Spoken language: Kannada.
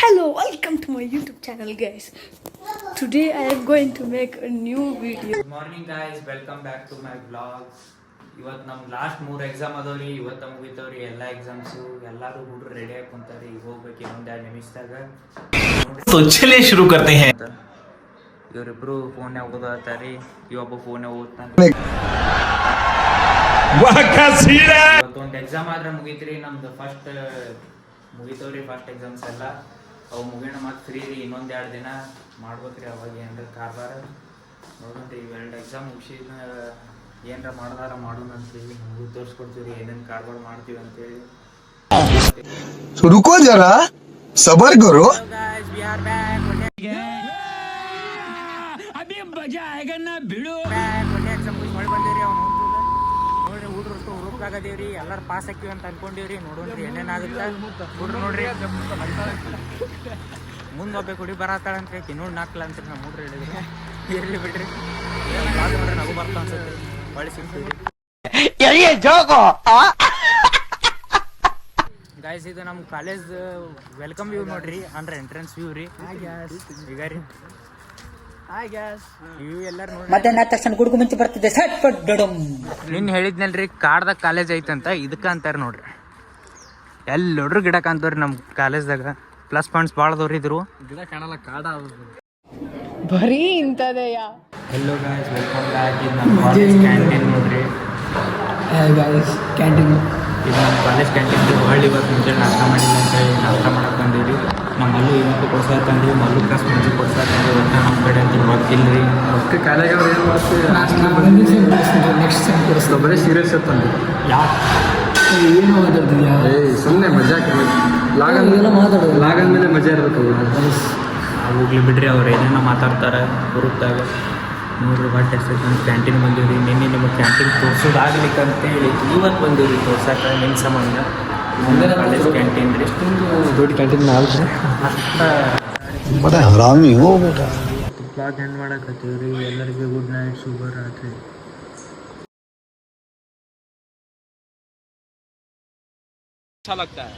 Hello, welcome to my YouTube channel, guys. Today I am going to make a new video. Good morning guys, welcome back to my vlog. ಇವತ್ತು ನಮ್ಮ ಲಾಸ್ಟ್ 3 ಎಕ್ಸಾಮ್ ಅದಾವ್ರಿ. ಇವತ್ತು ಮುಗಿತವ್ರಿ ಎಲ್ಲ ಎಕ್ಸಾಮ್ಸು. ಎಲ್ಲರೂ ಹುಡುಗರು ರೆಡಿ ಆಗಿ ಕುಂತಾರಿ. ಈಗ ಹೋಗ್ಬೇಕು ಇನ್ನೊಂದು 2 ನಿಮಿಷದಾಗ. तो चलिए शुरू करते हैं. ಇವರಿಬ್ರು ಫೋನ್ಯಾಗ ಓದಾತಾರಿ. ಇವೊಬ್ಬ ಫೋನ್ಯಾಗ ಓದ್ತಾನೆ. ಇವತ್ತೊಂದು ಎಕ್ಸಾಮ್ ಆದ್ರೆ ಮುಗೀತ್ರಿ. ನಮ್ದು ಫಸ್ಟ್ ಮುಗಿತವ್ರಿ ಫಸ್ಟ್ ಎಕ್ಸಾಮ್ಸ್ ಎಲ್ಲ. ಅವು ಮುಗಿಯೋಣ ಮತ್ತೆ ಫ್ರೀ ರೀ. ಇನ್ನೊಂದು 2 ದಿನ ಮಾಡ್ಬೇಕ್ರಿ. ಅವಾಗ ಏನಾರ ಕಾರ್ಬಾರ ನೋಡೋಣ್ರಿ. ಇವೆರಡು ಎಕ್ಸಾಮ್ ಮುಗಿಸಿದ ಏನಾರ ಮಾಡ್ದಾರ ಮಾಡೋಣ ಅಂತೇಳಿ ನಮಗೂ ತೋರಿಸ್ಕೊಡ್ತೀವಿ ರೀ ಏನೇನು ಕಾರ್ಬಾರ್ ಮಾಡ್ತೀವಿ ಅಂತೇಳಿ. रुको जरा सबर करो. ಒಳ್ಳೆ ಎಕ್ಸಾಮ್ ಮುಗಿಸಿ ಮಾಡಿ ಬಂದೇವ್ರಿ. ಅವ್ನು ನೋಡ್ರಿ ಹುಡ್ರು ಹುರುಪಾಗದೇವ್ರಿ. ಎಲ್ಲರೂ ಪಾಸ್ ಹಾಕಿವಿ ಅಂತ ಅನ್ಕೊಂಡಿವ್ರಿ. ನೋಡೋಣ್ರಿ ಏನೇನಾಗುತ್ತೆ. ಹುಡ್ರು ನೋಡ್ರಿ ಮುಂದೆ ಒಬ್ಬ ಹುಡುಗಿ ಬರತ್ತಾಳಂತ ನೋಡಿ ನಾಕ್ಲ ಅಂತ ನಮ್ಮ ಹುಡ್ರು ಹೇಳಿದ್ರು. ಇರ್ಲಿ ಬಿಡ್ರಿ ನೋಡ್ರಿ ನಗು ಬರ್ತಾ ಅನ್ಸುತ್ತೆ. ಒಳ್ಳೆ ಸಿಗ್ತೀವಿ ಗಾಯ್ಸ್. ಇದು ನಮ್ಮ ಕಾಲೇಜ್ ವೆಲ್ಕಮ್ ವ್ಯೂ ನೋಡ್ರಿ, ಅಂದ್ರೆ ಎಂಟ್ರೆನ್ಸ್ ವ್ಯೂ ರೀ. ಈಗ ರೀ ವ್ಯೂ ಎಲ್ಲರೂ ನೋಡಿ. ಮಧ್ಯಾಹ್ನ ತಕ್ಷಣ ಗುಡುಗು ಮುಂಚೆ ಬರ್ತಿದ್ದೆ ಸಟ್ ಪಟ್ ಡಡಮ್. ನಿನ್ನ ಹೇಳಿದ್ನಲ್ರಿ ಕಾಡ್ದಾಗ ಕಾಲೇಜ್ ಐತಂತ, ಇದಕ್ಕೆ ಅಂತಾರೆ ನೋಡ್ರಿ. ಎಲ್ಲಿ ನೋಡ್ರಿ ಗಿಡ ಕಾಣ್ತವ್ರಿ ನಮ್ಮ ಕಾಲೇಜ್ದಾಗ. ಪ್ಲಸ್ ಪಾಯಿಂಟ್ಸ್ ಭಾಳ ಅದಾವ್ರಿ ಇದ್ರು. ಗಿಡ ಕಾಣಲ್ಲ, ಕಾಡ ಬರೀ ಇಂಥದೆಯ. Hello guys, welcome back. ಇದು ನಮ್ಮ ಕಾಲೇಜ್ ಕ್ಯಾಂಟೀನ್ ನೋಡ್ರಿ. ಕ್ಯಾಂಟೀನ್ ಇದು ನಮ್ಮ ಕಾಲೇಜ್ ಕ್ಯಾಂಟೀನ್. ಹೊಳ್ಳಿ ಇವತ್ತು ಮುಂಚೆ ನಾಷ್ಟ ಮಾಡಿಲ್ಲ ಅಂತ ಹೇಳಿ ನಾಷ್ಟ ಮಾಡಕ್ಕೆ ಬಂದೀವಿ. ನಮ್ಮ ಮಲ್ಲು ಇವತ್ತು ಕೊಡ್ಸಾಕಂದ್ರಿ. ಮಲ್ಲು ಕ್ಲಾಸ್ ಮುಂಚೆ ಕೊಡ್ಸಾಕಂದ್ರಿ. ಒಟ್ಟು ನಮ್ಮ ಕಡೆ ಅಂತ ಗೊತ್ತಿಲ್ಲರಿ. ಅಷ್ಟೇ ಕಾಲೇಜ್ ಅವ್ರು ಏನು ಮಾಡ್ತೀವಿ ನೆಕ್ಸ್ಟ್ ಟೈಮ್ ಕೊಡಿಸ್ತಾರೆ. ಬರೀ ಸೀರಿಯಸ್ ಇರ್ತಂದು ಯಾಕೆ ಏನು ಮಾತಾಡ್ತಿದ್ಯಾ? ಸುಮ್ಮನೆ ಮಜಾಕ್ ಮಾತಾಡೋದು ಲಾಗಂದ್ಮೇಲೆ ಮಜಾ ಇರಬೇಕು. ಹೋಗ್ಲಿ ಬಿಡ್ರಿ. ಅವ್ರು ಏನೇನೋ ಮಾತಾಡ್ತಾರೆ ಗ್ರೂಪ್ದಾಗ. ನೋಡ್ರಿ ಬಟ್ ಎಷ್ಟು ನಮ್ಮ ಕ್ಯಾಂಟೀನ್ ಬಂದೀವಿ. ನಿನ್ನೆ ನಿಮಗೆ ಕ್ಯಾಂಟೀನ್ ತೋರಿಸೋದಾಗ್ಲಿಕ್ಕೆ ಅಂತೇಳಿ ಇವತ್ತು ಬಂದೀವಿ ತೋರ್ಸಕ್ಕೆ ನಿಮ್ಮ ಸಂಬಂಧ. ಕಾಲೇಜ್ ಕ್ಯಾಂಟೀನ್ ರೀ. ದೊಡ್ಡ ಕ್ಯಾಂಟೀನ್ ಅಲ್ರಿ. बड़ा हरामी हो बेटा. ತುಪ್ಪ ಹೆಣ್ಣು ಮಾಡಕತ್ತೀವಿ ರೀ. ಎಲ್ಲರಿಗೂ ಗುಡ್ ನೈಟ್, ಶುಭ ರಾತ್ರಿ. अच्छा लगता है.